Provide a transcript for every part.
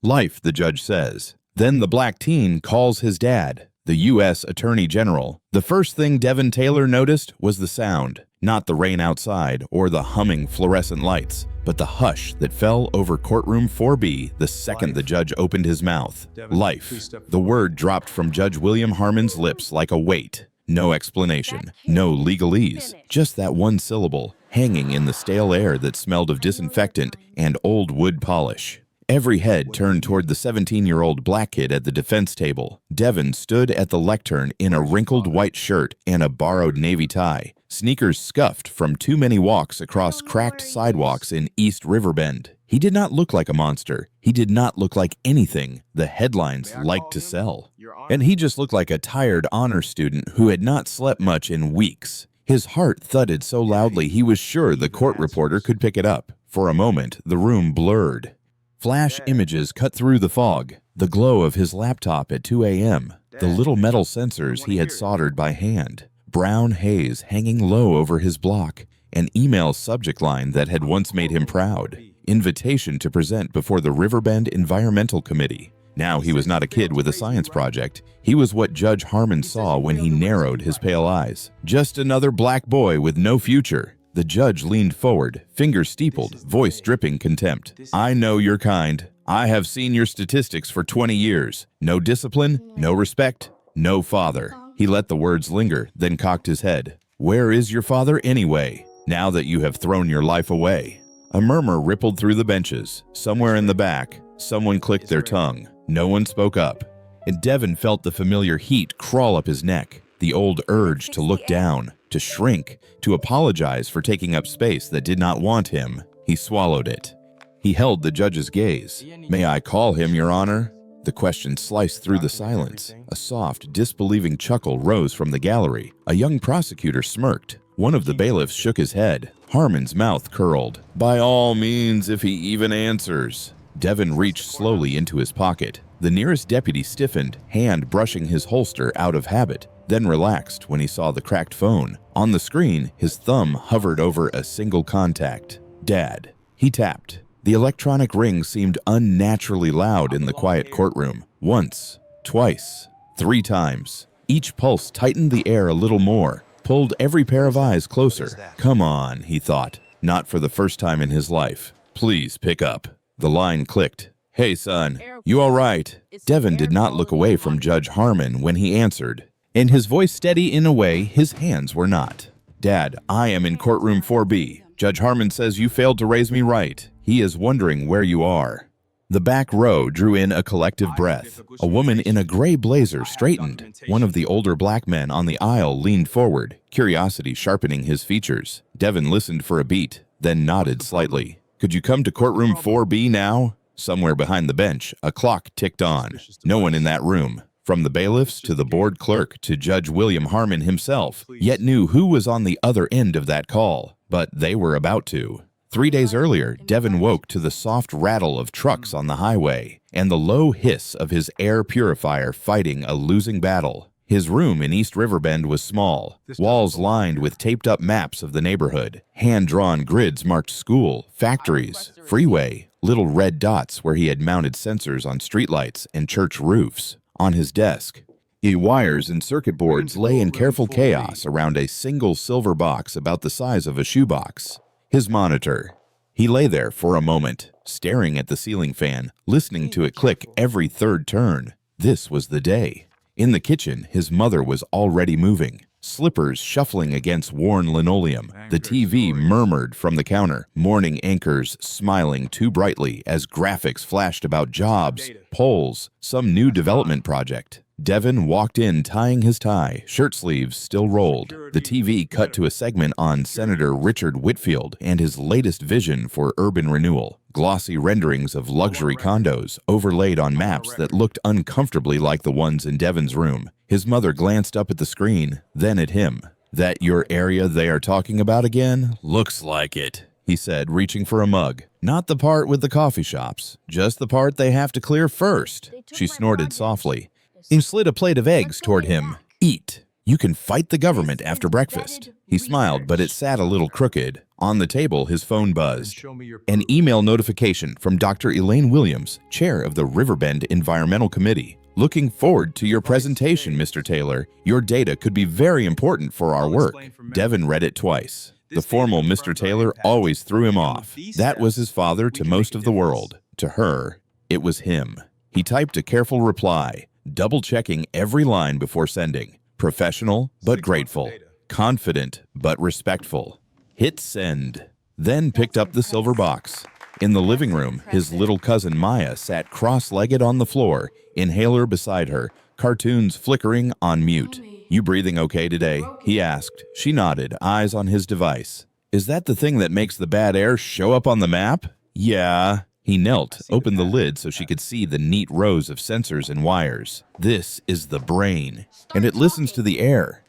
Life, the judge says. Then the black teen calls his dad, the U.S. Attorney General. The first thing Devon Taylor noticed was the sound, not the rain outside or the humming fluorescent lights, but the hush that fell over courtroom 4B the second the judge opened his mouth. Life. The word dropped from Judge William Harmon's lips like a weight. No explanation, no legalese, just that one syllable, hanging in the stale air that smelled of disinfectant and old wood polish. Every head turned toward the 17-year-old black kid at the defense table. Devon stood at the lectern in a wrinkled white shirt and a borrowed navy tie, sneakers scuffed from too many walks across cracked sidewalks in East Riverbend. He did not look like a monster. He did not look like anything the headlines liked to sell. And he just looked like a tired honor student who had not slept much in weeks. His heart thudded so loudly he was sure the court reporter could pick it up. For a moment, the room blurred. Flash images cut through the fog, the glow of his laptop at 2 a.m., the little metal sensors he had soldered by hand, brown haze hanging low over his block, an email subject line that had once made him proud, invitation to present before the Riverbend Environmental Committee. Now he was not a kid with a science project. He was what Judge Harmon saw when he narrowed his pale eyes. Just another black boy with no future. The judge leaned forward, fingers steepled, voice dripping contempt. I know your kind. I have seen your statistics for 20 years. No discipline, no respect, no father. He let the words linger, then cocked his head. Where is your father anyway, now that you have thrown your life away? A murmur rippled through the benches. Somewhere in the back, someone clicked their tongue. No one spoke up. And Devon felt the familiar heat crawl up his neck, the old urge to look down, to shrink, to apologize for taking up space that did not want him. He swallowed it. He held the judge's gaze. May I call him, Your Honor? The question sliced through the silence. A soft, disbelieving chuckle rose from the gallery. A young prosecutor smirked. One of the bailiffs shook his head. Harmon's mouth curled. By all means, if he even answers. Devon reached slowly into his pocket. The nearest deputy stiffened, hand brushing his holster out of habit, then relaxed when he saw the cracked phone. On the screen, his thumb hovered over a single contact. Dad. He tapped. The electronic ring seemed unnaturally loud in the quiet courtroom. Once, twice, 3 times. Each pulse tightened the air a little more, pulled every pair of eyes closer. Come on, he thought, not for the first time in his life. Please pick up. The line clicked. Hey, son, you all right? Devon did not look away from Judge Harmon when he answered, and his voice steady in a way his hands were not. Dad, I am in courtroom 4B. Judge Harmon says you failed to raise me right. He is wondering where you are. The back row drew in a collective breath. A woman in a gray blazer straightened. One of the older black men on the aisle leaned forward, curiosity sharpening his features. Devon listened for a beat, then nodded slightly. Could you come to courtroom 4B now? Somewhere behind the bench, a clock ticked on. No one in that room, from the bailiffs to the board clerk to Judge William Harmon himself, yet knew who was on the other end of that call. But they were about to. 3 days earlier, Devon woke to the soft rattle of trucks on the highway and the low hiss of his air purifier fighting a losing battle. His room in East Riverbend was small, walls lined with taped-up maps of the neighborhood. Hand-drawn grids marked school, factories, freeway, little red dots where he had mounted sensors on streetlights and church roofs. On his desk, wires and circuit boards lay in careful chaos around a single silver box about the size of a shoebox. His monitor. He lay there for a moment, staring at the ceiling fan, listening to it click every third turn. This was the day. In the kitchen, his mother was already moving, slippers shuffling against worn linoleum. The TV murmured from the counter, morning anchors smiling too brightly as graphics flashed about jobs, polls, some new development project. Devon walked in tying his tie, shirt sleeves still rolled. The TV cut to a segment on Senator Richard Whitfield and his latest vision for urban renewal. Glossy renderings of luxury condos overlaid on maps that looked uncomfortably like the ones in Devon's room. His mother glanced up at the screen, then at him. That your area they are talking about again? Looks like it, he said, reaching for a mug. Not the part with the coffee shops, just the part they have to clear first. She snorted softly. He slid a plate of eggs toward him. Eat. You can fight the government after breakfast. He smiled, but it sat a little crooked. On the table, his phone buzzed. An email notification from Dr. Elaine Williams, chair of the Riverbend Environmental Committee. Looking forward to your presentation, Mr. Taylor. Your data could be very important for our work. Devon read it twice. The formal Mr. Taylor always threw him off. That was his father to most of the world. To her, it was him. He typed a careful reply, double-checking every line before sending. Professional, but grateful. Confident, but respectful. Hit send. Then picked up the silver box. In the living room, his little cousin Maya sat cross-legged on the floor, inhaler beside her, cartoons flickering on mute. "You breathing okay today?" he asked. She nodded, eyes on his device. "Is that the thing that makes the bad air show up on the map?" "Yeah." He knelt, opened the lid so she could see the neat rows of sensors and wires. "This is the brain, and it listens to the air.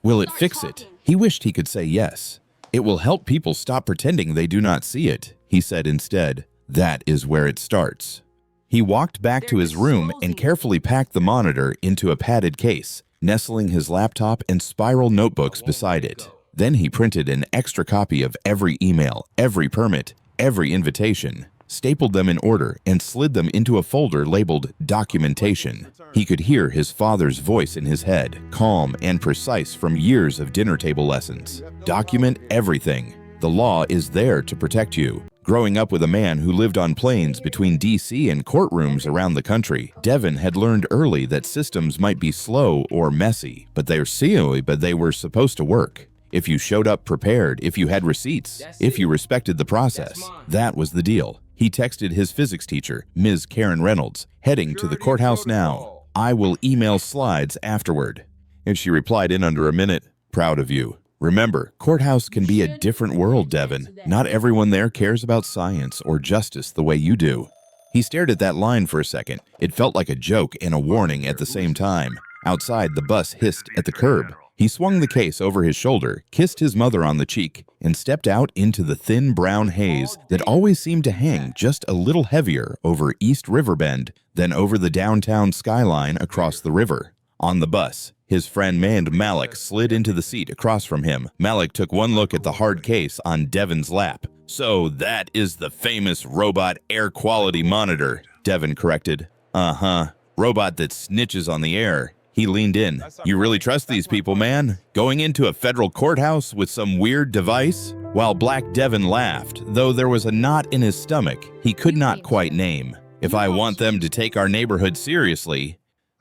Will it fix it?" He wished he could say yes. "It will help people stop pretending they do not see it," he said instead. "That is where it starts." He walked back to his room and carefully packed the monitor into a padded case, nestling his laptop and spiral notebooks beside it. Then he printed an extra copy of every email, every permit, every invitation, stapled them in order, and slid them into a folder labeled Documentation. He could hear his father's voice in his head, calm and precise from years of dinner table lessons. Document everything. The law is there to protect you. Growing up with a man who lived on planes between D.C. and courtrooms around the country, Devon had learned early that systems might be slow or messy, but they were supposed to work. If you showed up prepared, if you had receipts, if you respected the process, that was the deal. He texted his physics teacher, Ms. Karen Reynolds, "Heading to the courthouse now. I will email slides afterward." And she replied in under a minute, "Proud of you. Remember, courthouse can be a different world, Devon. Not everyone there cares about science or justice the way you do." He stared at that line for a second. It felt like a joke and a warning at the same time. Outside, the bus hissed at the curb. He swung the case over his shoulder, kissed his mother on the cheek, and stepped out into the thin brown haze that always seemed to hang just a little heavier over East Riverbend than over the downtown skyline across the river. On the bus, his friend named Malik slid into the seat across from him. Malik took one look at the hard case on Devon's lap. "So that is the famous robot air quality monitor," Devon corrected. "Uh-huh. Robot that snitches on the air." He leaned in. "You really trust these people, man? Going into a federal courthouse with some weird device?" While Black Devon laughed, though there was a knot in his stomach he could not quite name. "If I want them to take our neighborhood seriously,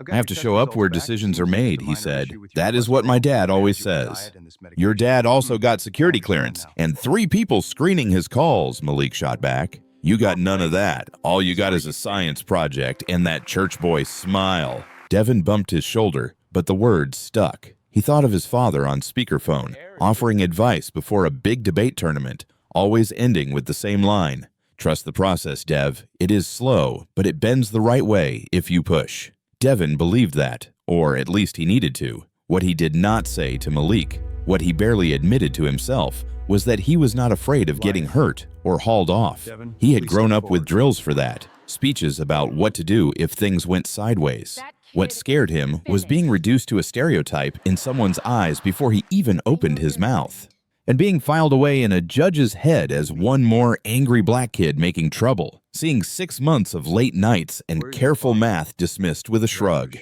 I have to show up where decisions are made," he said. "That is what my dad always says." "Your dad also got security clearance and 3 people screening his calls," Malik shot back. "You got none of that. All you got is a science project and that church boy smile." Devon bumped his shoulder, but the words stuck. He thought of his father on speakerphone, offering advice before a big debate tournament, always ending with the same line. "Trust the process, Dev. It is slow, but it bends the right way if you push." Devon believed that, or at least he needed to. What he did not say to Malik, what he barely admitted to himself, was that he was not afraid of getting hurt or hauled off. He had grown up with drills for that, speeches about what to do if things went sideways. What scared him was being reduced to a stereotype in someone's eyes before he even opened his mouth, and being filed away in a judge's head as one more angry black kid making trouble, seeing 6 months of late nights and careful math dismissed with a shrug.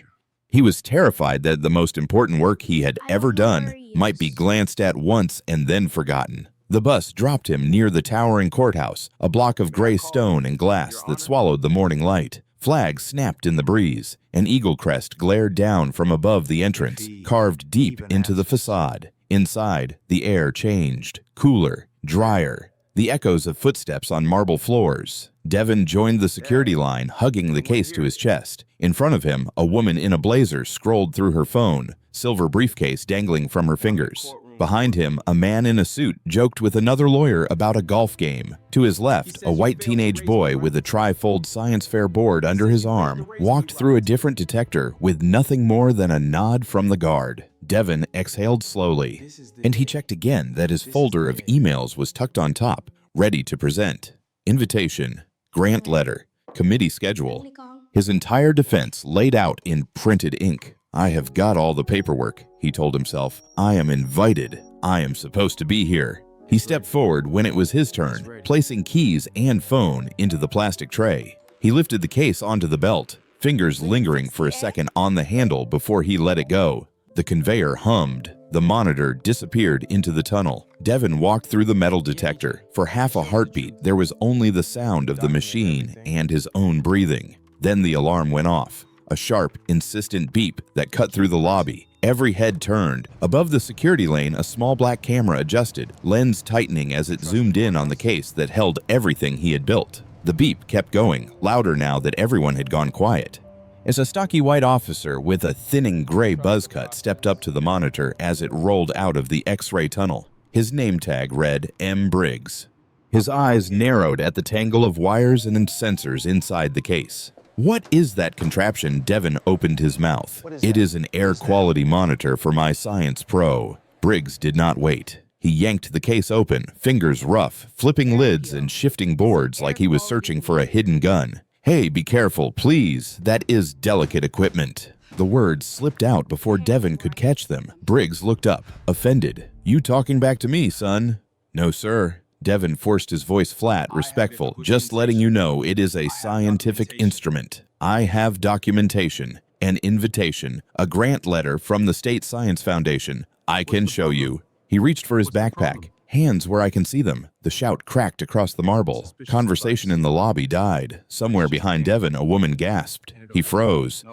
He was terrified that the most important work he had ever done might be glanced at once and then forgotten. The bus dropped him near the towering courthouse, a block of gray stone and glass that swallowed the morning light. Flags snapped in the breeze. An eagle crest glared down from above the entrance, carved deep into the facade. Inside, the air changed, cooler, drier. The echoes of footsteps on marble floors. Devon joined the security line, hugging the case to his chest. In front of him, a woman in a blazer scrolled through her phone, silver briefcase dangling from her fingers. Behind him, a man in a suit joked with another lawyer about a golf game. To his left, a white teenage boy with a tri-fold science fair board under his arm walked through a different detector with nothing more than a nod from the guard. Devon exhaled slowly, and he checked again that his folder of emails was tucked on top, ready to present. Invitation, grant letter, committee schedule. His entire defense laid out in printed ink. "I have got all the paperwork," he told himself. "I am invited. I am supposed to be here." He stepped forward when it was his turn, placing keys and phone into the plastic tray. He lifted the case onto the belt, fingers lingering for a second on the handle before he let it go. The conveyor hummed. The monitor disappeared into the tunnel. Devon walked through the metal detector. For half a heartbeat, there was only the sound of the machine and his own breathing. Then the alarm went off. A sharp, insistent beep that cut through the lobby. Every head turned. Above the security lane, a small black camera adjusted, lens tightening as it zoomed in on the case that held everything he had built. The beep kept going, louder now that everyone had gone quiet. As a stocky white officer with a thinning gray buzz cut stepped up to the monitor as it rolled out of the X-ray tunnel. His name tag read M. Briggs. His eyes narrowed at the tangle of wires and sensors inside the case. What is that contraption? Devon opened his mouth. It is an air quality monitor for my Science Pro. Briggs did not wait. He yanked the case open, fingers rough, flipping lids and shifting boards like he was searching for a hidden gun. Hey, be careful, please. That is delicate equipment. The words slipped out before Devon could catch them. Briggs looked up, offended. You talking back to me, son? No, sir. Devon forced his voice flat, respectful. Just letting you know it is a scientific instrument. I have documentation, an invitation, a grant letter from the State Science Foundation. I can show you. He reached for his backpack. Hands where I can see them. The shout cracked across the marble. Conversation in the lobby died. Somewhere behind Devon, a woman gasped. He froze.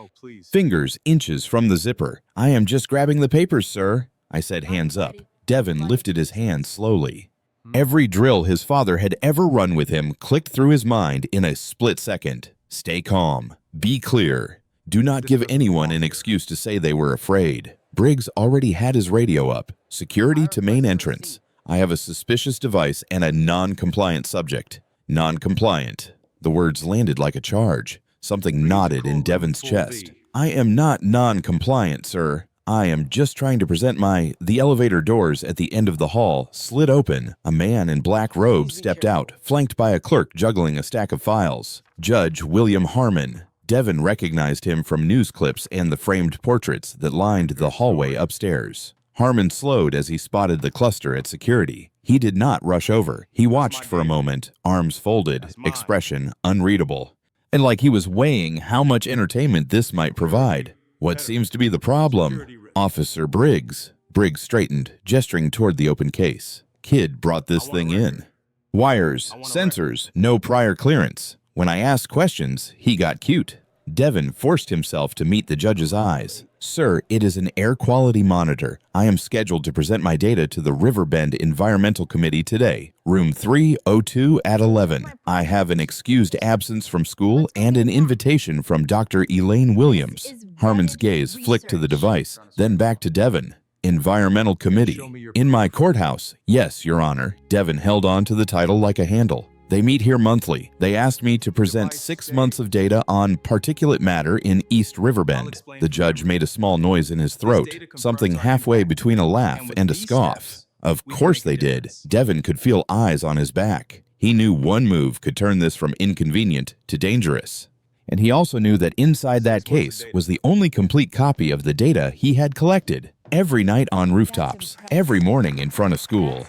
Fingers inches from the zipper. I am just grabbing the papers, sir. I said, hands up. Devon lifted his hand slowly. Every drill his father had ever run with him clicked through his mind in a split second. Stay calm. Be clear. Do not give anyone an excuse to say they were afraid. Briggs already had his radio up. Security to main entrance. I have a suspicious device and a non-compliant subject. Non-compliant. The words landed like a charge. Something knotted in Devon's chest. I am not non-compliant, sir. I am just trying to present my... The elevator doors at the end of the hall slid open. A man in black robes stepped out, flanked by a clerk juggling a stack of files. Judge William Harmon. Devon recognized him from news clips and the framed portraits that lined the hallway upstairs. Harmon slowed as he spotted the cluster at security. He did not rush over. He watched for a moment, arms folded, expression unreadable. And like he was weighing how much entertainment this might provide. What seems to be the problem? Officer Briggs. Briggs straightened, gesturing toward the open case. Kid brought this thing in. Wires, sensors, no prior clearance. When I asked questions, he got cute. Devon forced himself to meet the judge's eyes. Sir, it is an air quality monitor. I am scheduled to present my data to the Riverbend Environmental Committee today. Room 302 at 11. I have an excused absence from school and an invitation from Dr. Elaine Williams. Harmon's gaze flicked to the device, then back to Devon. Environmental Committee. In my courthouse. Yes, Your Honor. Devon held on to the title like a handle. They meet here monthly. They asked me to present 6 months of data on particulate matter in East Riverbend. The judge made a small noise in his throat, something halfway between a laugh and a scoff. Of course they did. Devon could feel eyes on his back. He knew one move could turn this from inconvenient to dangerous. And he also knew that inside that case was the only complete copy of the data he had collected. Every night on rooftops, every morning in front of school.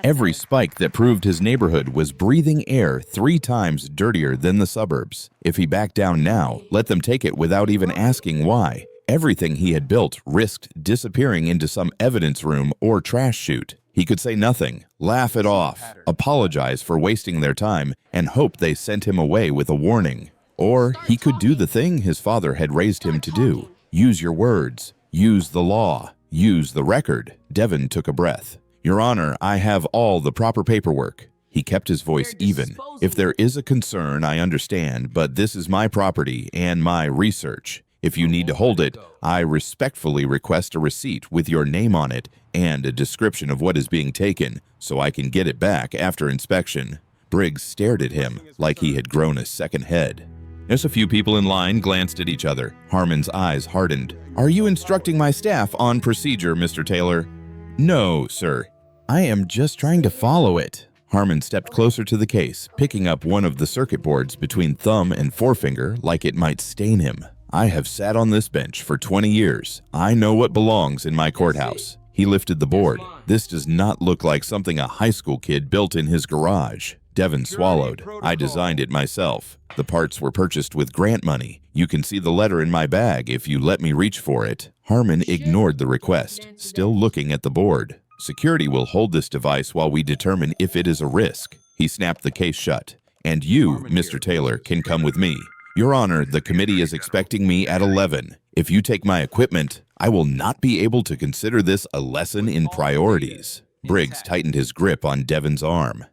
Every spike that proved his neighborhood was breathing air 3 times dirtier than the suburbs. If he backed down now, let them take it without even asking why. Everything he had built risked disappearing into some evidence room or trash chute. He could say nothing, laugh it off, apologize for wasting their time, and hope they sent him away with a warning. Or he could do the thing his father had raised him to do. Use your words. Use the law. Use the record. Devon took a breath. Your Honor, I have all the proper paperwork. He kept his voice even. If there is a concern, I understand, but this is my property and my research. If you need to hold it, I respectfully request a receipt with your name on it and a description of what is being taken so I can get it back after inspection. Briggs stared at him like he had grown a second head. As a few people in line glanced at each other, Harmon's eyes hardened. Are you instructing my staff on procedure, Mr. Taylor? No, sir. I am just trying to follow it. Harmon stepped closer to the case, picking up one of the circuit boards between thumb and forefinger like it might stain him. I have sat on this bench for 20 years. I know what belongs in my courthouse. He lifted the board. "This does not look like something a high school kid built in his garage." Devon swallowed. "I designed it myself. The parts were purchased with grant money. You can see the letter in my bag if you let me reach for it." Harmon ignored the request, still looking at the board. "Security will hold this device while we determine if it is a risk." He snapped the case shut. "And you, Mr. Taylor, can come with me. Your Honor, the committee is expecting me at 11. If you take my equipment, I will not be able to consider this a lesson in priorities." Briggs tightened his grip on Devon's arm.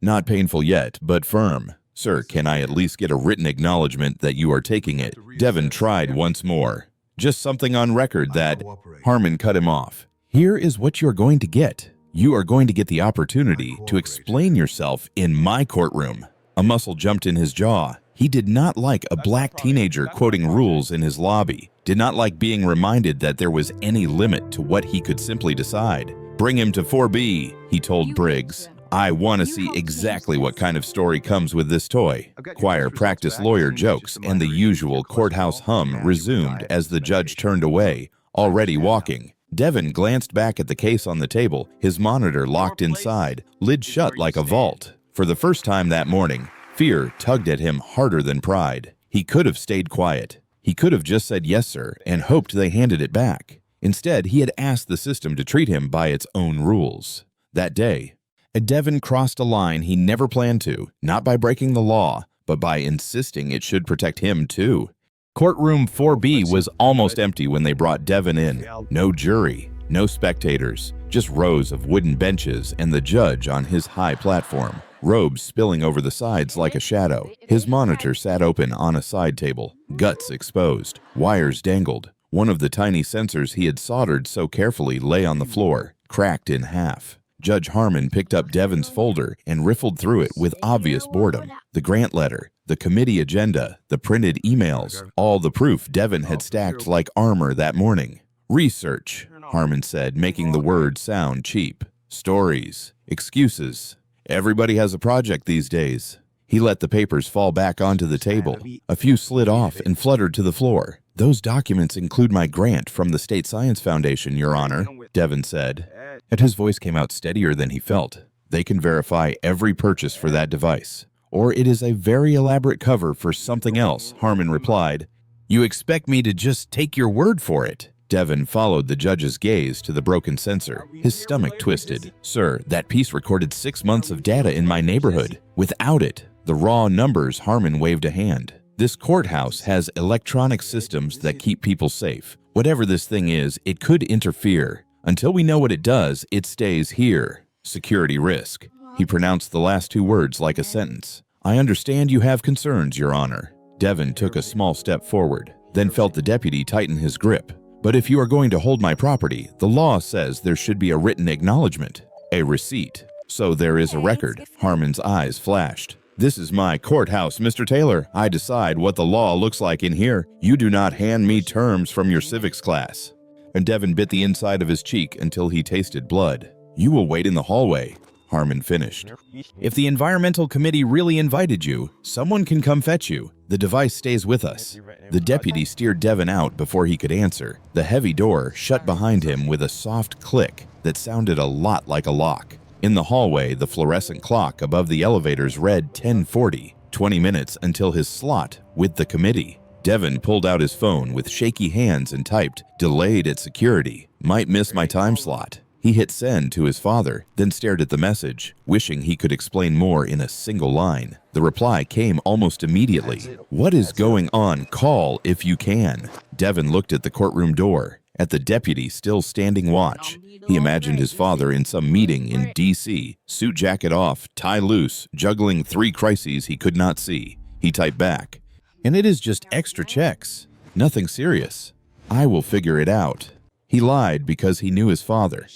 "Not painful yet, but firm. Sir, can I at least get a written acknowledgement that you are taking it?" Devon tried once more. "Just something on record that—" Harmon cut him off. "Here is what you're going to get. You are going to get the opportunity to explain yourself in my courtroom." A muscle jumped in his jaw. He did not like a black teenager quoting rules in his lobby, did not like being reminded that there was any limit to what he could simply decide. "Bring him to 4B, he told Briggs. "I want to see exactly what kind of story comes with this toy." Choir practice lawyer jokes and the usual courthouse hum resumed as the judge turned away, already walking. Devon glanced back at the case on the table, his monitor locked inside, lid shut like a vault. For the first time that morning, fear tugged at him harder than pride. He could have stayed quiet. He could have just said yes, sir, and hoped they handed it back. Instead, he had asked the system to treat him by its own rules. That day, Devon crossed a line he never planned to, not by breaking the law, but by insisting it should protect him too. Courtroom 4B was almost empty when they brought Devon in. No jury, no spectators, just rows of wooden benches and the judge on his high platform, robes spilling over the sides like a shadow. His monitor sat open on a side table, guts exposed, wires dangled. One of the tiny sensors he had soldered so carefully lay on the floor, cracked in half. Judge Harmon picked up Devon's folder and riffled through it with obvious boredom. The grant letter, the committee agenda, the printed emails, all the proof Devon had stacked like armor that morning. "Research," Harmon said, making the word sound cheap. "Stories, excuses. Everybody has a project these days." He let the papers fall back onto the table. A few slid off and fluttered to the floor. "Those documents include my grant from the State Science Foundation, Your Honor," Devon said, and his voice came out steadier than he felt. "They can verify every purchase for that device. Or it is a very elaborate cover for something else," Harmon replied. "You expect me to just take your word for it?" Devon followed the judge's gaze to the broken sensor. His stomach twisted. "Sir, that piece recorded 6 months of data in my neighborhood. Without it," the raw numbers, Harmon waved a hand. "This courthouse has electronic systems that keep people safe. Whatever this thing is, it could interfere. Until we know what it does, it stays here. Security risk." He pronounced the last 2 words like a sentence. "I understand you have concerns, Your Honor." Devon took a small step forward, then felt the deputy tighten his grip. "But if you are going to hold my property, the law says there should be a written acknowledgement, a receipt. So there is a record." Harmon's eyes flashed. "This is my courthouse, Mr. Taylor. I decide what the law looks like in here. You do not hand me terms from your civics class." And Devon bit the inside of his cheek until he tasted blood. "You will wait in the hallway," Harmon finished. "If the environmental committee really invited you, someone can come fetch you. The device stays with us." The deputy steered Devon out before he could answer. The heavy door shut behind him with a soft click that sounded a lot like a lock. In the hallway, the fluorescent clock above the elevators read 10:40, 20 minutes until his slot with the committee. Devon pulled out his phone with shaky hands and typed, "Delayed at security. Might miss my time slot." He hit send to his father, then stared at the message, wishing he could explain more in a single line. The reply came almost immediately. "What is going on? Call if you can." Devon looked at the courtroom door, at the deputy still standing watch. He imagined his father in some meeting in D.C., suit jacket off, tie loose, juggling 3 crises he could not see. He typed back, "And it is just extra checks. Nothing serious. I will figure it out." He lied because he knew his father.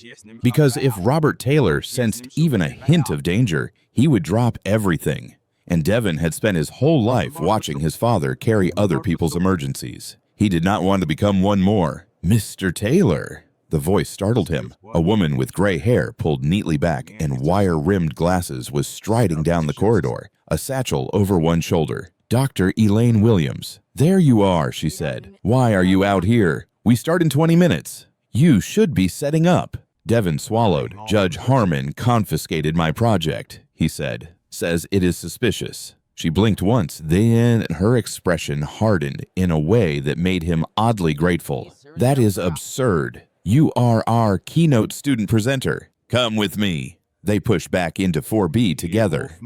Because if Robert Taylor sensed even a hint of danger, he would drop everything. And Devon had spent his whole life watching his father carry other people's emergencies. He did not want to become one more. "Mr. Taylor." The voice startled him. A woman with gray hair pulled neatly back and wire-rimmed glasses was striding down the corridor, a satchel over one shoulder. "Dr. Elaine Williams." "There you are," she said. "Why are you out here? We start in 20 minutes. You should be setting up." Devon swallowed. Judge Harmon confiscated my project, he said. Says it is suspicious. She blinked once, then her expression hardened in a way that made him oddly grateful. That is absurd. You are our keynote student presenter. Come with me. They pushed back into 4B together.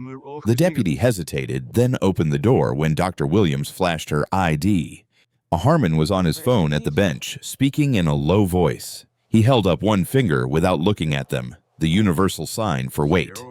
The deputy hesitated, then opened the door when Dr. Williams flashed her ID. Harmon was on his phone at the bench, speaking in a low voice. He held up one finger without looking at them, the universal sign for wait.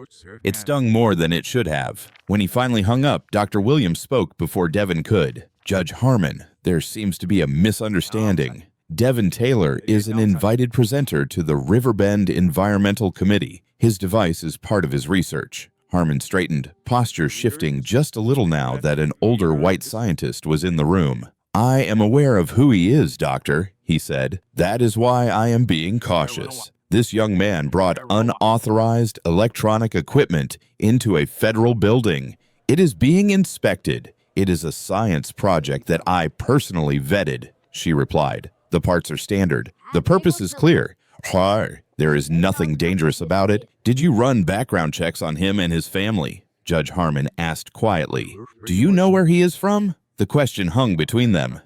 It stung more than it should have. When he finally hung up, Dr. Williams spoke before Devon could. Judge Harmon, there seems to be a misunderstanding. Devon Taylor is an invited presenter to the Riverbend Environmental Committee. His device is part of his research. Harmon straightened, posture shifting just a little now that an older white scientist was in the room. I am aware of who he is, doctor, he said. That is why I am being cautious. This young man brought unauthorized electronic equipment into a federal building. It is being inspected. It is a science project that I personally vetted, she replied. The parts are standard. The purpose is clear. Why? There is nothing dangerous about it. Did you run background checks on him and his family? Judge Harmon asked quietly. Do you know where he is from? The question hung between them.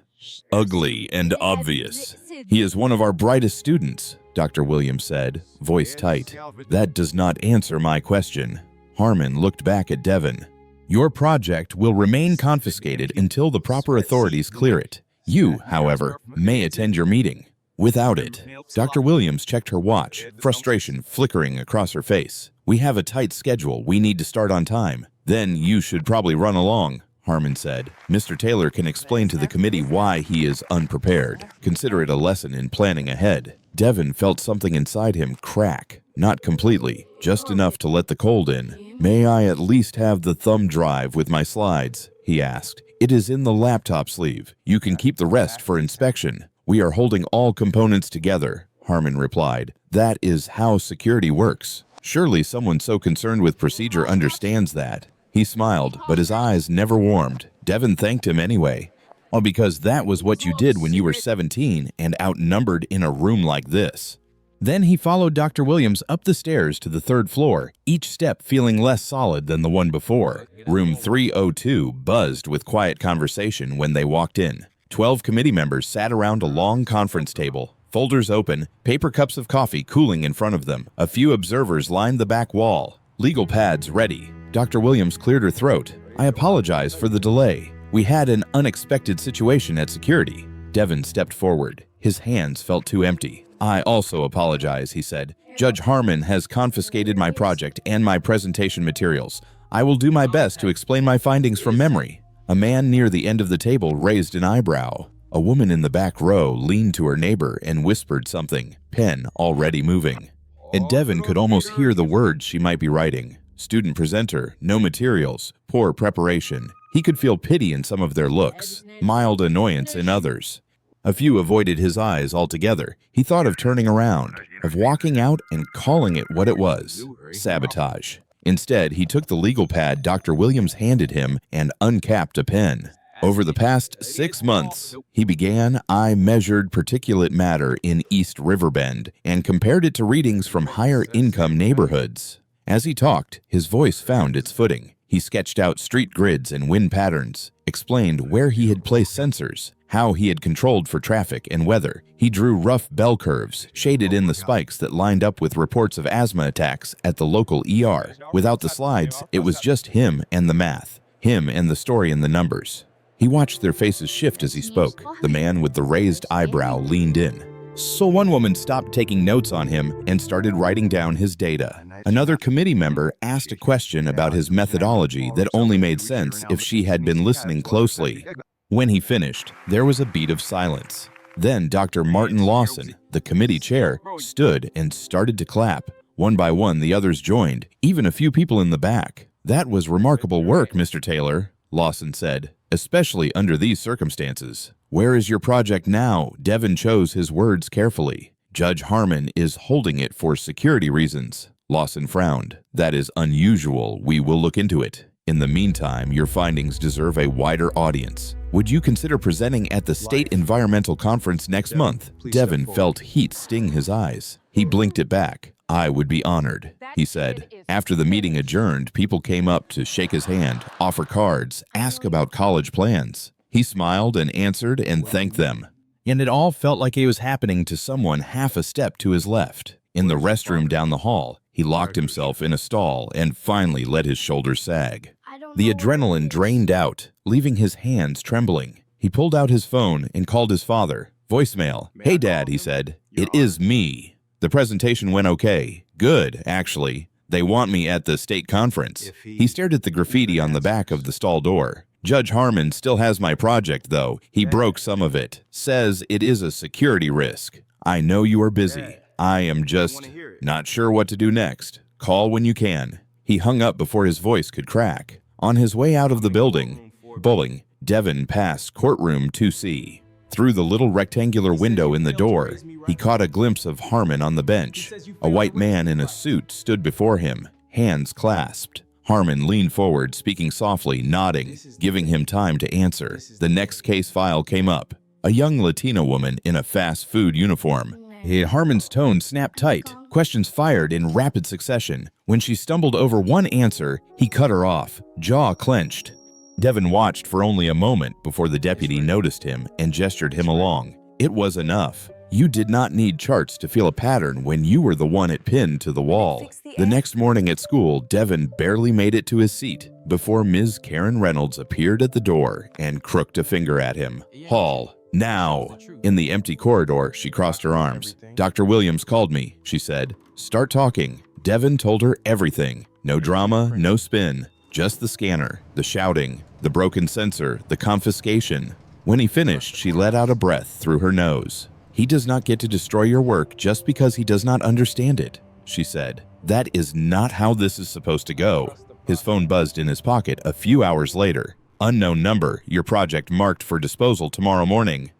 Ugly and obvious. He is one of our brightest students, Dr. Williams said, voice tight. That does not answer my question. Harmon looked back at Devon. Your project will remain confiscated until the proper authorities clear it. You, however, may attend your meeting. Without it, Dr. Williams checked her watch, frustration flickering across her face. We have a tight schedule. We need to start on time. Then you should probably run along, Harmon said. Mr. Taylor can explain to the committee why he is unprepared. Consider it a lesson in planning ahead. Devon felt something inside him crack. Not completely, just enough to let the cold in. May I at least have the thumb drive with my slides? He asked. It is in the laptop sleeve. You can keep the rest for inspection. We are holding all components together, Harmon replied. That is how security works. Surely someone so concerned with procedure understands that. He smiled, but his eyes never warmed. Devon thanked him anyway. Well, because that was what you did when you were 17 and outnumbered in a room like this. Then he followed Dr. Williams up the stairs to the third floor, each step feeling less solid than the one before. Room 302 buzzed with quiet conversation when they walked in. 12 committee members sat around a long conference table, folders open, paper cups of coffee cooling in front of them. A few observers lined the back wall, legal pads ready. Dr. Williams cleared her throat. I apologize for the delay. We had an unexpected situation at security. Devon stepped forward. His hands felt too empty. I also apologize, he said. Judge Harmon has confiscated my project and my presentation materials. I will do my best to explain my findings from memory. A man near the end of the table raised an eyebrow. A woman in the back row leaned to her neighbor and whispered something, pen already moving. And Devon could almost hear the words she might be writing. Student presenter, no materials, poor preparation. He could feel pity in some of their looks, mild annoyance in others. A few avoided his eyes altogether. He thought of turning around, of walking out and calling it what it was, sabotage. Instead, he took the legal pad Dr. Williams handed him and uncapped a pen. Over the past 6 months, he began, I measured particulate matter in East Riverbend and compared it to readings from higher income neighborhoods. As he talked, his voice found its footing. He sketched out street grids and wind patterns, explained where he had placed sensors, how he had controlled for traffic and weather. He drew rough bell curves, shaded in the spikes that lined up with reports of asthma attacks at the local ER. Without the slides, it was just him and the math, him and the story and the numbers. He watched their faces shift as he spoke. The man with the raised eyebrow leaned in. So one woman stopped taking notes on him and started writing down his data. Another committee member asked a question about his methodology that only made sense if she had been listening closely. When he finished, there was a beat of silence. Then Dr. Martin Lawson, the committee chair, stood and started to clap. One by one, the others joined, even a few people in the back. That was remarkable work, Mr. Taylor, Lawson said, especially under these circumstances. Where is your project now? Devon chose his words carefully. Judge Harmon is holding it for security reasons. Lawson frowned. That is unusual. We will look into it. In the meantime, your findings deserve a wider audience. Would you consider presenting at the State Environmental Conference next month? Devon felt heat sting his eyes. He blinked it back. I would be honored, he said. After the meeting adjourned, people came up to shake his hand, offer cards, ask about college plans. He smiled and answered and thanked them. And it all felt like it was happening to someone half a step to his left. In the restroom down the hall, he locked himself in a stall and finally let his shoulders sag. The adrenaline drained out, leaving his hands trembling. He pulled out his phone and called his father. Voicemail. Hey, Dad, he said. It is me. The presentation went okay. Good, actually. They want me at the state conference. He stared at the graffiti on the back of the stall door. Judge Harmon still has my project, though. He broke some of it. Says it is a security risk. I know you are busy. I am just not sure what to do next. Call when you can. He hung up before his voice could crack. On his way out of the building, Devon passed courtroom 2C. Through the little rectangular window in the door, he caught a glimpse of Harmon on the bench. A white man in a suit stood before him, hands clasped. Harmon leaned forward, speaking softly, nodding, giving him time to answer. The next case file came up. A young Latina woman in a fast food uniform. Harmon's tone snapped tight, questions fired in rapid succession. When she stumbled over one answer, he cut her off, jaw clenched. Devon watched for only a moment before the deputy noticed him and gestured him along. It was enough. You did not need charts to feel a pattern when you were the one it pinned to the wall. The next morning at school, Devon barely made it to his seat before Ms. Karen Reynolds appeared at the door and crooked a finger at him. Hall, now! In the empty corridor, she crossed her arms. Dr. Williams called me, she said. Start talking. Devon told her everything. No drama, no spin. Just the scanner, the shouting, the broken sensor, the confiscation. When he finished, she let out a breath through her nose. He does not get to destroy your work just because he does not understand it, she said. That is not how this is supposed to go. His phone buzzed in his pocket a few hours later. Unknown number, your project marked for disposal tomorrow morning.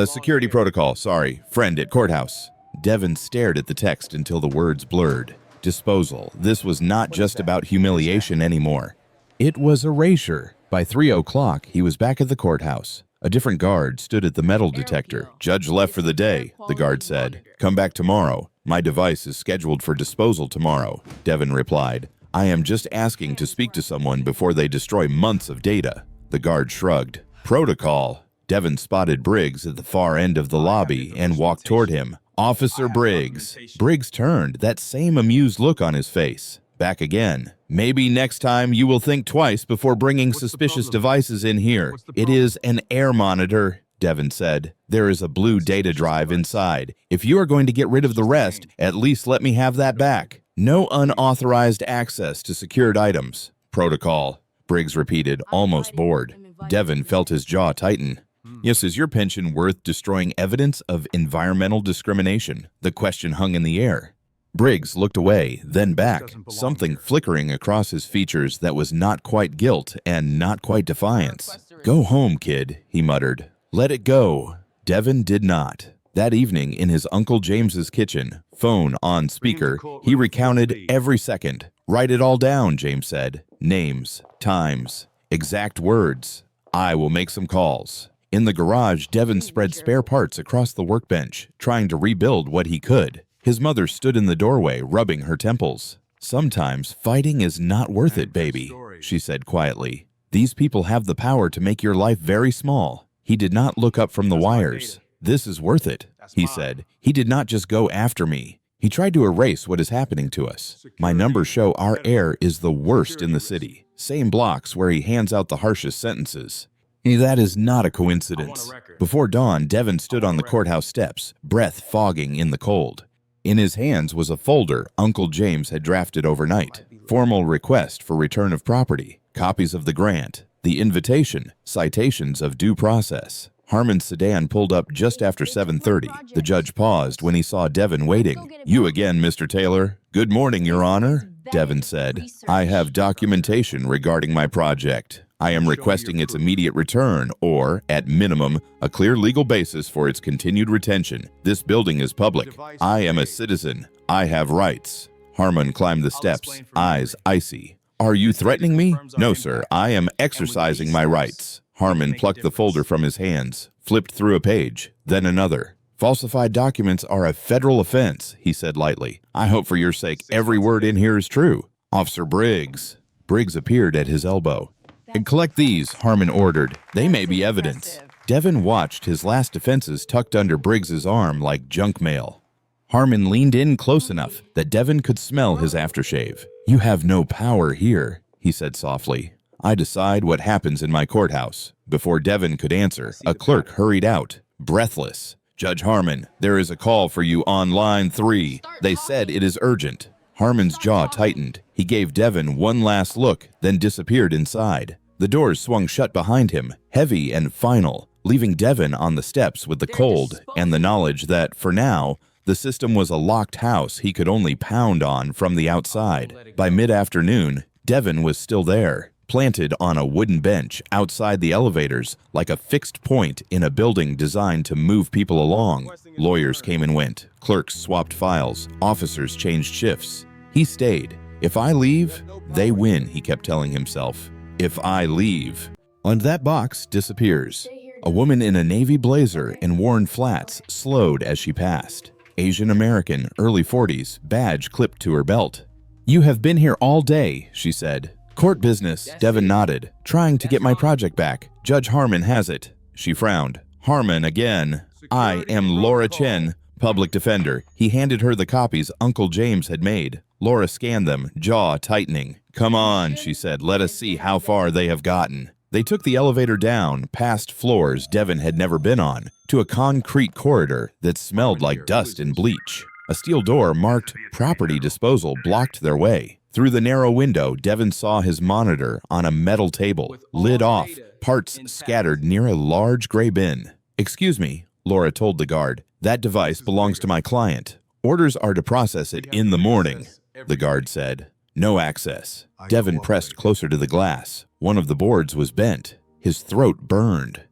Security protocol, sorry, friend at courthouse. Devon stared at the text until the words blurred. Disposal. This was not just about humiliation anymore. It was erasure. By 3 o'clock, he was back at the courthouse. A different guard stood at the metal detector. Judge left for the day, the guard said. Come back tomorrow. My device is scheduled for disposal tomorrow, Devon replied. I am just asking to speak to someone before they destroy months of data. The guard shrugged. Protocol. Devon spotted Briggs at the far end of the lobby and walked toward him. Officer Briggs. Briggs turned, that same amused look on his face. Back again. Maybe next time you will think twice before bringing suspicious devices in here. It is an air monitor, Devon said. There is a blue data drive inside. If you are going to get rid of the rest, at least let me have that back. No unauthorized access to secured items. Protocol, Briggs repeated, almost bored. Devon felt his jaw tighten. Yes, is your pension worth destroying evidence of environmental discrimination? The question hung in the air. Briggs looked away, then back, something flickering across his features that was not quite guilt and not quite defiance. Go home, kid, he muttered. Let it go. Devon did not. That evening, in his Uncle James's kitchen, phone on speaker, he recounted every second. Write it all down, James said. Names, times, exact words. I will make some calls. In the garage, Devon spread spare parts across the workbench, trying to rebuild what he could. His mother stood in the doorway, rubbing her temples. Sometimes fighting is not worth it, baby, she said quietly. These people have the power to make your life very small. He did not look up from the wires. This is worth it, he said. He did not just go after me. He tried to erase what is happening to us. My numbers show our air is the worst in the city. Same blocks where he hands out the harshest sentences. That is not a coincidence. Before dawn, Devon stood on the courthouse steps, breath fogging in the cold. In his hands was a folder Uncle James had drafted overnight. Formal request for return of property, copies of the grant, the invitation, citations of due process. Harmon's sedan pulled up just after 7:30. The judge paused when he saw Devon waiting. You again, Mr. Taylor. Good morning, Your Honor, Devon said. I have documentation regarding my project. I am requesting its immediate return or, at minimum, a clear legal basis for its continued retention. This building is public. I am a citizen. I have rights. Harmon climbed the steps, eyes icy. Are you threatening me? No, sir. I am exercising my rights. Harmon plucked the folder from his hands, flipped through a page, then another. Falsified documents are a federal offense, he said lightly. I hope for your sake every word in here is true. Officer Briggs. Briggs appeared at his elbow. And collect these, Harmon ordered. They may be evidence. Devon watched his last defenses tucked under Briggs's arm like junk mail. Harmon leaned in close enough that Devon could smell his aftershave. You have no power here, he said softly. I decide what happens in my courthouse. Before Devon could answer, a clerk hurried out, breathless. Judge Harmon, there is a call for you on line 3. They said it is urgent. Harmon's jaw tightened. He gave Devon one last look, then disappeared inside. The doors swung shut behind him, heavy and final, leaving Devon on the steps with the cold and the knowledge that, for now, the system was a locked house he could only pound on from the outside. By mid-afternoon, Devon was still there, planted on a wooden bench outside the elevators like a fixed point in a building designed to move people along. Lawyers came and went, clerks swapped files, officers changed shifts. He stayed. If I leave, they win, he kept telling himself. If I leave. And that box disappears. A woman in a navy blazer and worn flats slowed as she passed. Asian American, early 40s, badge clipped to her belt. You have been here all day, she said. Court business, Devon nodded. Trying to get my project back. Judge Harmon has it. She frowned. Harmon again. I am Laura Chen, public defender. He handed her the copies Uncle James had made. Laura scanned them, jaw tightening. Come on, she said. Let us see how far they have gotten. They took the elevator down, past floors Devon had never been on, to a concrete corridor that smelled like dust and bleach. A steel door marked property disposal blocked their way. Through the narrow window, Devon saw his monitor on a metal table, lid off, parts scattered near a large gray bin. Excuse me, Laura told the guard. That device belongs to my client. Orders are to process it in the morning, the guard said. No access. Devon pressed closer to the glass. One of the boards was bent. His throat burned.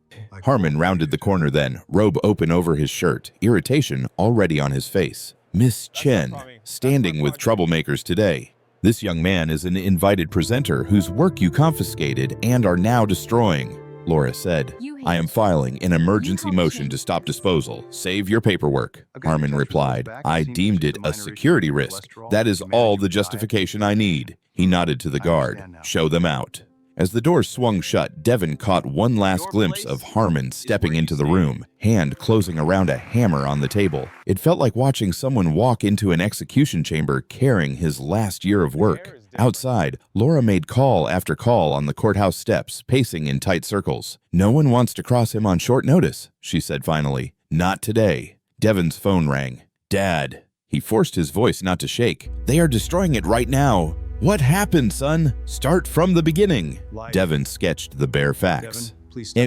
Harmon rounded the corner then, robe open over his shirt, irritation already on his face. Miss Chen, standing with troublemakers today. This young man is an invited presenter whose work you confiscated and are now destroying, Laura said. I am filing an emergency motion to stop disposal. Save your paperwork, Harmon replied. I deemed it a security risk. That is all the justification I need. He nodded to the guard. Show them out. As the door swung shut, Devon caught one last glimpse of Harmon stepping into the room, hand closing around a hammer on the table. It felt like watching someone walk into an execution chamber carrying his last year of work. Outside, Laura made call after call on the courthouse steps, pacing in tight circles. No one wants to cross him on short notice, she said finally. Not today. Devon's phone rang. Dad. He forced his voice not to shake. They are destroying it right now. What happened, son? Start from the beginning. Devon sketched the bare facts.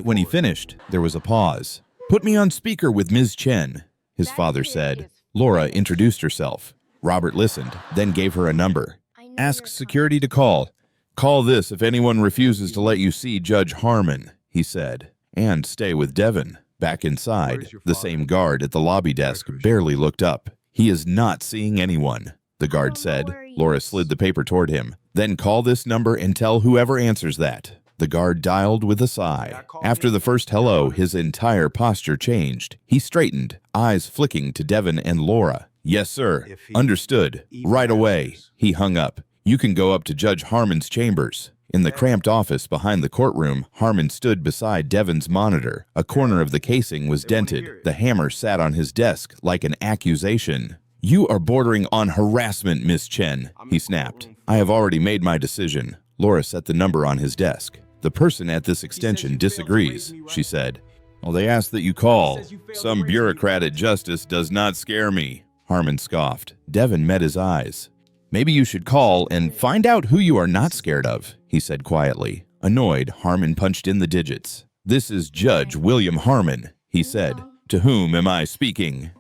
When he finished, there was a pause. Put me on speaker with Ms. Chen, his father said. Laura introduced herself. Robert listened, then gave her a number. Ask security to call. Call this if anyone refuses to let you see Judge Harmon, he said. And stay with Devon. Back inside, the same guard at the lobby desk barely looked up. He is not seeing anyone, the guard said. Laura slid the paper toward him. Then call this number and tell whoever answers that. The guard dialed with a sigh. After the first hello, his entire posture changed. He straightened, eyes flicking to Devon and Laura. Yes, sir. Understood. Right away. He hung up. You can go up to Judge Harmon's chambers. In the cramped office behind the courtroom, Harmon stood beside Devon's monitor. A corner of the casing was dented. The hammer sat on his desk like an accusation. You are bordering on harassment, Miss Chen, he snapped. I have already made my decision. Laura set the number on his desk. The person at this extension disagrees, she said. Well, they ask that you call. Some bureaucrat at justice does not scare me, Harmon scoffed. Devon met his eyes. Maybe you should call and find out who you are not scared of, he said quietly. Annoyed, Harmon punched in the digits. This is Judge William Harmon, he said. To whom am I speaking?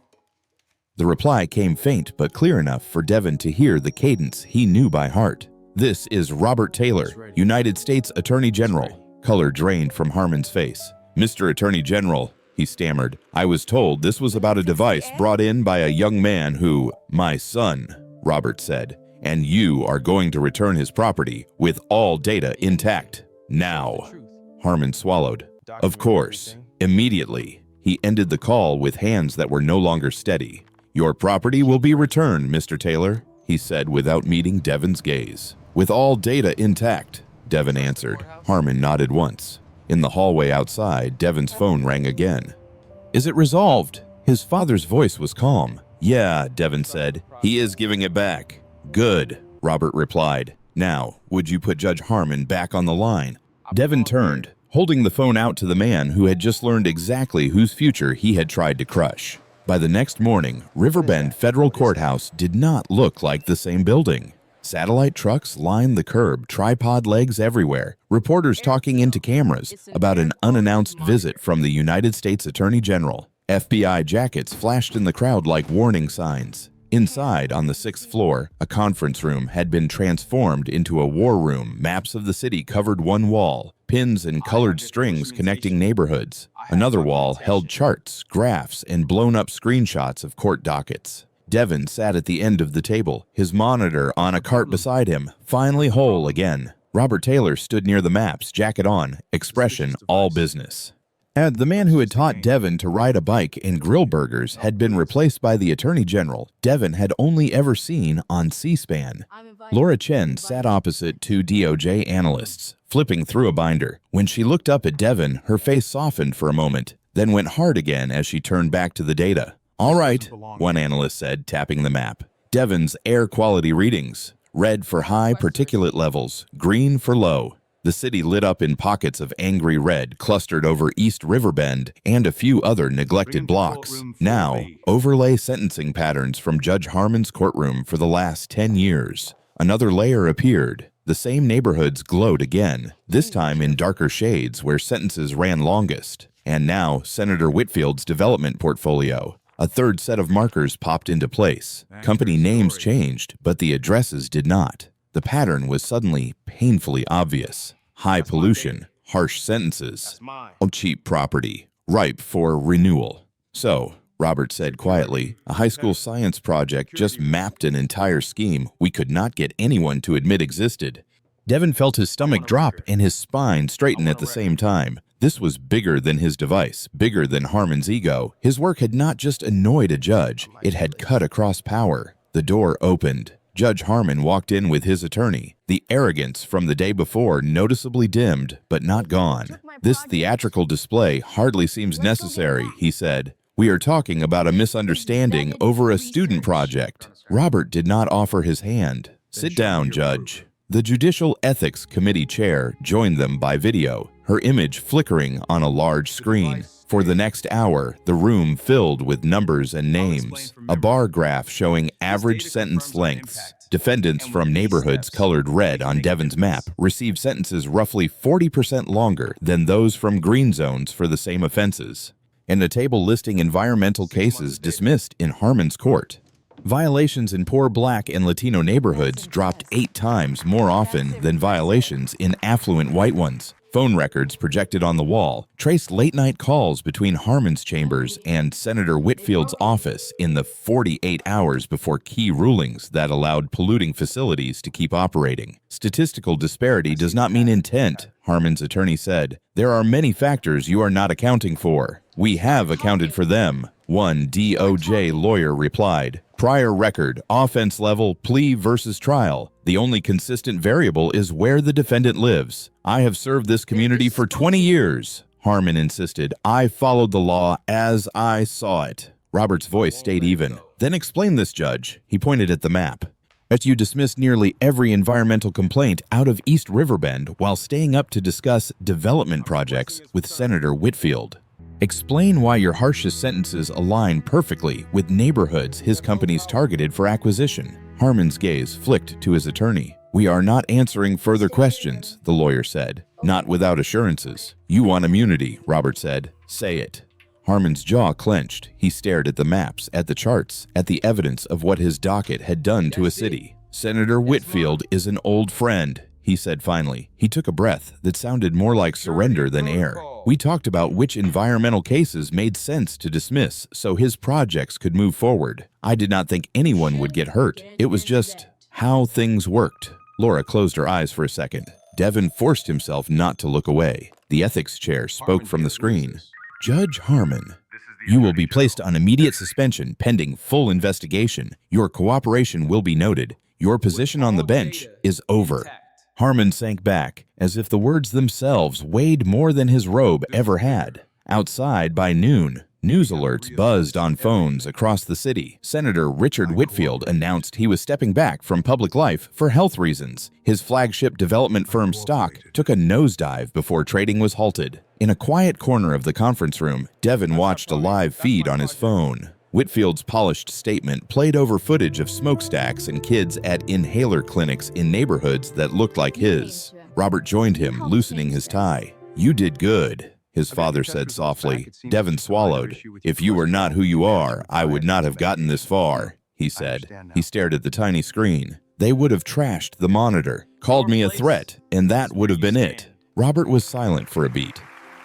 The reply came faint but clear enough for Devon to hear the cadence he knew by heart. This is Robert Taylor, United States Attorney General. Color drained from Harmon's face. Mr. Attorney General, he stammered. I was told this was about a device brought in by a young man who, my son, Robert said, and you are going to return his property with all data intact. Now. Harmon swallowed. Of course. Immediately. He ended the call with hands that were no longer steady. "Your property will be returned, Mr. Taylor," he said without meeting Devon's gaze. "With all data intact," Devon answered. Harmon nodded once. In the hallway outside, Devon's phone rang again. "Is it resolved?" His father's voice was calm. "Yeah," Devon said. "He is giving it back." "Good," Robert replied. "Now, would you put Judge Harmon back on the line?" Devon turned, holding the phone out to the man who had just learned exactly whose future he had tried to crush. By the next morning, Riverbend Federal Courthouse did not look like the same building. Satellite trucks lined the curb, tripod legs everywhere, reporters talking into cameras about an unannounced visit from the United States Attorney General. FBI jackets flashed in the crowd like warning signs. Inside, on the 6th floor, a conference room had been transformed into a war room. Maps of the city covered one wall, pins and colored strings connecting neighborhoods. Another wall held charts, graphs, and blown-up screenshots of court dockets. Devon sat at the end of the table, his monitor on a cart beside him, finally whole again. Robert Taylor stood near the maps, jacket on, expression all business. The man who had taught Devon to ride a bike and grill burgers had been replaced by the Attorney General Devon had only ever seen on C-SPAN. Laura Chen sat opposite two DOJ analysts, flipping through a binder. When she looked up at Devon, her face softened for a moment, then went hard again as she turned back to the data. "All right," one analyst said, tapping the map. "Devon's air quality readings. Red for high particulate levels, green for low." The city lit up in pockets of angry red clustered over East Riverbend and a few other neglected blocks. Now, overlay sentencing patterns from Judge Harmon's courtroom for the last 10 years. Another layer appeared. The same neighborhoods glowed again, this time in darker shades where sentences ran longest. And now, Senator Whitfield's development portfolio. A third set of markers popped into place. Company names changed, but the addresses did not. The pattern was suddenly painfully obvious. High pollution, harsh sentences, cheap property, ripe for renewal. "So," Robert said quietly, "a high school science project just mapped an entire scheme we could not get anyone to admit existed." Devon felt his stomach drop and his spine straighten at the same time. This was bigger than his device, bigger than Harmon's ego. His work had not just annoyed a judge, it had cut across power. The door opened. Judge Harmon walked in with his attorney. The arrogance from the day before noticeably dimmed, but not gone. "This theatrical display hardly seems necessary," he said. "We are talking about a misunderstanding over a student project." Robert did not offer his hand. "Sit down, Judge." The Judicial Ethics Committee chair joined them by video, her image flickering on a large screen. For the next hour, the room filled with numbers and names, a bar graph showing average sentence lengths. Defendants from neighborhoods colored red on Devon's map received sentences roughly 40% longer than those from green zones for the same offenses. And a table listing environmental cases dismissed in Harmon's court. Violations in poor Black and Latino neighborhoods dropped 8 times more often than violations in affluent white ones. Phone records projected on the wall traced late-night calls between Harmon's chambers and Senator Whitfield's office in the 48 hours before key rulings that allowed polluting facilities to keep operating. "Statistical disparity does not mean intent," Harmon's attorney said. "There are many factors you are not accounting for. We have accounted for them," one DOJ lawyer replied. "Prior record, offense level, plea versus trial. The only consistent variable is where the defendant lives. I have served this community for 20 years, Harmon insisted. "I followed the law as I saw it." Robert's voice stayed even. "Then explain this, Judge." He pointed at the map. "As you dismissed nearly every environmental complaint out of East Riverbend while staying up to discuss development projects with Senator Whitfield. Explain why your harshest sentences align perfectly with neighborhoods his company's targeted for acquisition." Harmon's gaze flicked to his attorney. "We are not answering further questions," the lawyer said. "Not without assurances." "You want immunity," Robert said. "Say it." Harmon's jaw clenched. He stared at the maps, at the charts, at the evidence of what his docket had done to a city. "Senator Whitfield is an old friend," he said finally. He took a breath that sounded more like surrender than air. "We talked about which environmental cases made sense to dismiss so his projects could move forward. I did not think anyone would get hurt. It was just how things worked." Laura closed her eyes for a second. Devon forced himself not to look away. The ethics chair spoke from the screen. "Judge Harmon, You will be placed on immediate suspension pending full investigation. Your cooperation will be noted. Your position on the bench is over." Harmon sank back, as if the words themselves weighed more than his robe ever had. Outside by noon, news alerts buzzed on phones across the city. Senator Richard Whitfield announced he was stepping back from public life for health reasons. His flagship development firm stock took a nosedive before trading was halted. In a quiet corner of the conference room, Devon watched a live feed on his phone. Whitfield's polished statement played over footage of smokestacks and kids at inhaler clinics in neighborhoods that looked like his. Robert joined him, loosening his tie. "You did good," his father said softly. Devon swallowed. "If you were not who you are, I would not have gotten this far," he said. He stared at the tiny screen. "They would have trashed the monitor, called me a threat, and that would have been it." Robert was silent for a beat.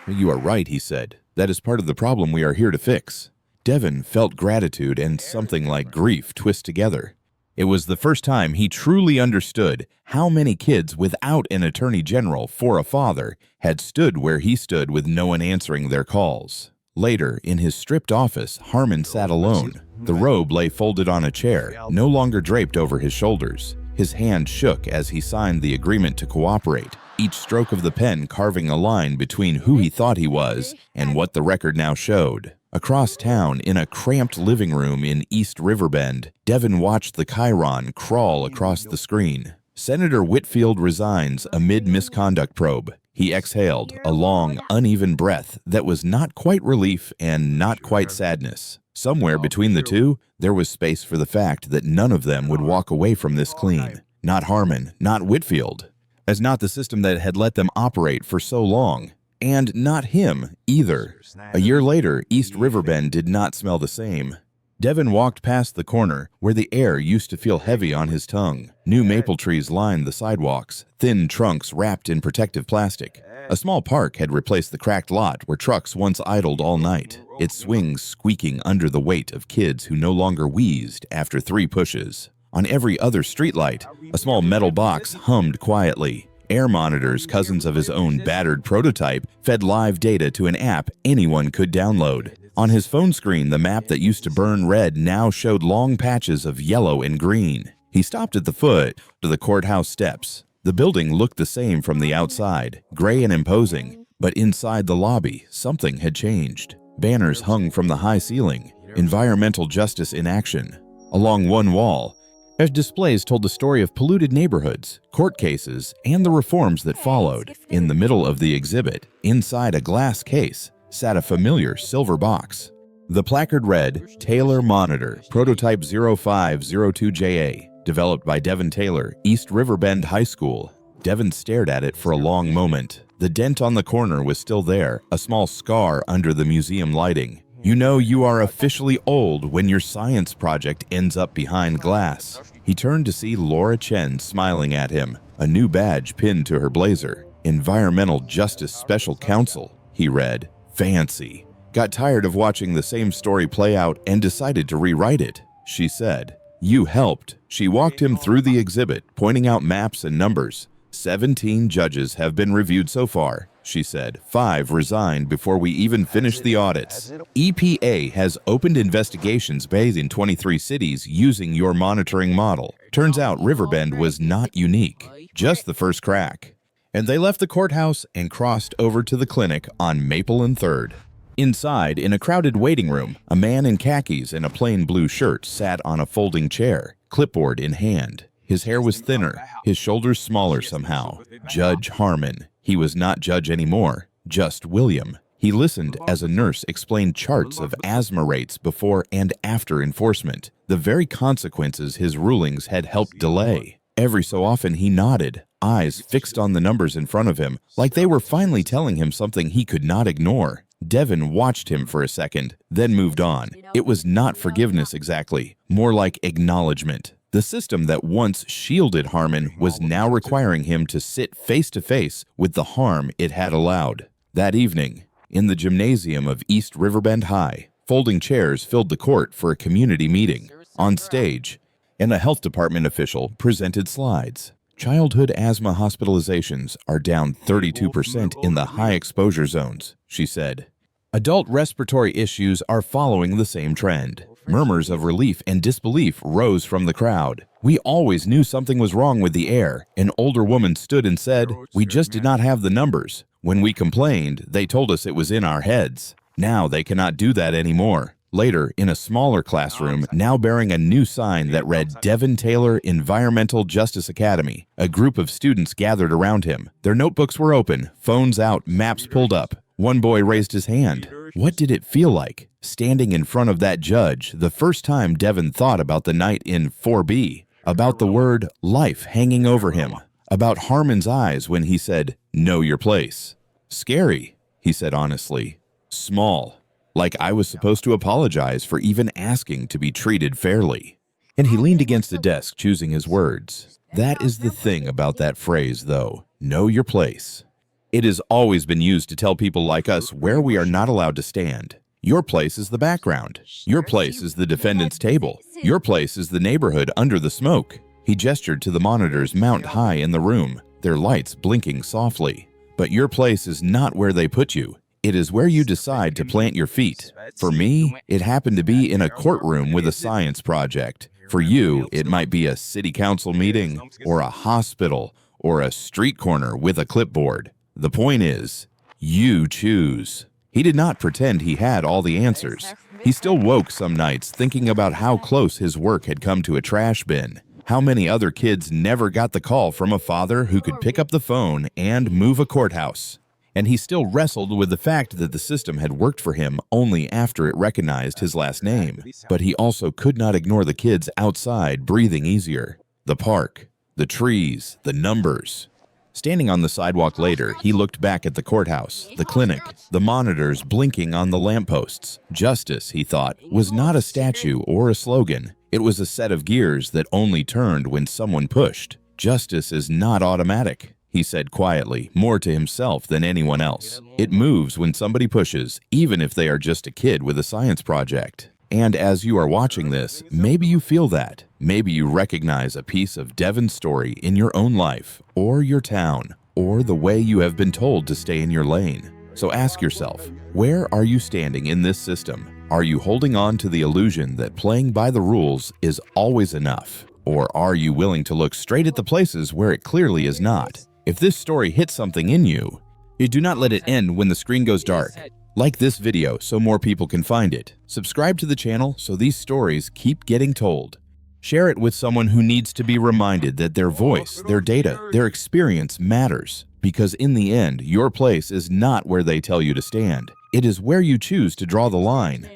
"You are right," he said. "That is part of the problem we are here to fix." Devon felt gratitude and something like grief twist together. It was the first time he truly understood how many kids without an attorney general for a father had stood where he stood with no one answering their calls. Later, in his stripped office, Harmon sat alone. The robe lay folded on a chair, no longer draped over his shoulders. His hand shook as he signed the agreement to cooperate, each stroke of the pen carving a line between who he thought he was and what the record now showed. Across town, in a cramped living room in East Riverbend, Devon watched the chyron crawl across the screen. Senator Whitfield resigns amid misconduct probe. He exhaled, a long, uneven breath that was not quite relief and not quite sadness. Somewhere between the two, there was space for the fact that none of them would walk away from this clean. Not Harmon, not Whitfield, as not the system that had let them operate for so long. And not him, either. A year later, East Riverbend did not smell the same. Devon walked past the corner, where the air used to feel heavy on his tongue. New maple trees lined the sidewalks, thin trunks wrapped in protective plastic. A small park had replaced the cracked lot where trucks once idled all night, its swings squeaking under the weight of kids who no longer wheezed after 3 pushes. On every other streetlight, a small metal box hummed quietly. Air monitors, cousins of his own battered prototype, fed live data to an app anyone could download. On his phone screen, the map that used to burn red now showed long patches of yellow and green. He stopped at the foot of the courthouse steps. The building looked the same from the outside, gray and imposing, but inside the lobby, something had changed. Banners hung from the high ceiling, environmental justice in action. Along one wall, as displays told the story of polluted neighborhoods, court cases, and the reforms that followed. In the middle of the exhibit, inside a glass case, sat a familiar silver box. The placard read, "Taylor Monitor, Prototype 0502JA, developed by Devon Taylor, East Riverbend High School." Devon stared at it for a long moment. The dent on the corner was still there, a small scar under the museum lighting. You know you are officially old when your science project ends up behind glass. He turned to see Laura Chen smiling at him, a new badge pinned to her blazer. "Environmental Justice Special Counsel," he read. "Fancy." "Got tired of watching the same story play out and decided to rewrite it," she said. "You helped." She walked him through the exhibit, pointing out maps and numbers. 17 judges have been reviewed so far, she said. 5 resigned before we even finished the audits. EPA has opened investigations based in 23 cities using your monitoring model. Turns out Riverbend was not unique, just the first crack. And they left the courthouse and crossed over to the clinic on Maple and 3rd. Inside, in a crowded waiting room, a man in khakis and a plain blue shirt sat on a folding chair, clipboard in hand. His hair was thinner, his shoulders smaller somehow. Judge Harmon. He was not judge anymore, just William. He listened as a nurse explained charts of asthma rates before and after enforcement, the very consequences his rulings had helped delay. Every so often he nodded, eyes fixed on the numbers in front of him, like they were finally telling him something he could not ignore. Devon watched him for a second, then moved on. It was not forgiveness exactly, more like acknowledgement. The system that once shielded Harmon was now requiring him to sit face-to-face with the harm it had allowed. That evening, in the gymnasium of East Riverbend High, folding chairs filled the court for a community meeting. On stage, and a health department official presented slides. Childhood asthma hospitalizations are down 32% in the high exposure zones, she said. Adult respiratory issues are following the same trend. Murmurs of relief and disbelief rose from the crowd. We always knew something was wrong with the air. An older woman stood and said, "We just did not have the numbers. When we complained, they told us it was in our heads." Now they cannot do that anymore. Later, in a smaller classroom, now bearing a new sign that read Devon Taylor Environmental Justice Academy, a group of students gathered around him. Their notebooks were open, phones out, maps pulled up. One boy raised his hand. What did it feel like, standing in front of that judge, the first time Devon thought about the night in 4B, about the word life hanging over him, about Harmon's eyes when he said, "Know your place"? Scary, he said honestly. Small. Like I was supposed to apologize for even asking to be treated fairly. And he leaned against the desk, choosing his words. That is the thing about that phrase, though. Know your place. It has always been used to tell people like us where we are not allowed to stand. Your place is the background. Your place is the defendant's table. Your place is the neighborhood under the smoke. He gestured to the monitors mount high in the room, their lights blinking softly. But your place is not where they put you. It is where you decide to plant your feet. For me, it happened to be in a courtroom with a science project. For you, it might be a city council meeting, or a hospital, or a street corner with a clipboard. The point is, you choose. He did not pretend he had all the answers. He still woke some nights thinking about how close his work had come to a trash bin. How many other kids never got the call from a father who could pick up the phone and move a courthouse. And he still wrestled with the fact that the system had worked for him only after it recognized his last name. But he also could not ignore the kids outside breathing easier. The park, the trees, the numbers. Standing on the sidewalk later, he looked back at the courthouse, the clinic, the monitors blinking on the lampposts. Justice, he thought, was not a statue or a slogan. It was a set of gears that only turned when someone pushed. Justice is not automatic, he said quietly, more to himself than anyone else. It moves when somebody pushes, even if they are just a kid with a science project. And as you are watching this, maybe you feel that. Maybe you recognize a piece of Devon's story in your own life, or your town, or the way you have been told to stay in your lane. So ask yourself, where are you standing in this system? Are you holding on to the illusion that playing by the rules is always enough? Or are you willing to look straight at the places where it clearly is not? If this story hits something in you, do not let it end when the screen goes dark. Like this video so more people can find it. Subscribe to the channel so these stories keep getting told. Share it with someone who needs to be reminded that their voice, their data, their experience matters. Because in the end, your place is not where they tell you to stand. It is where you choose to draw the line.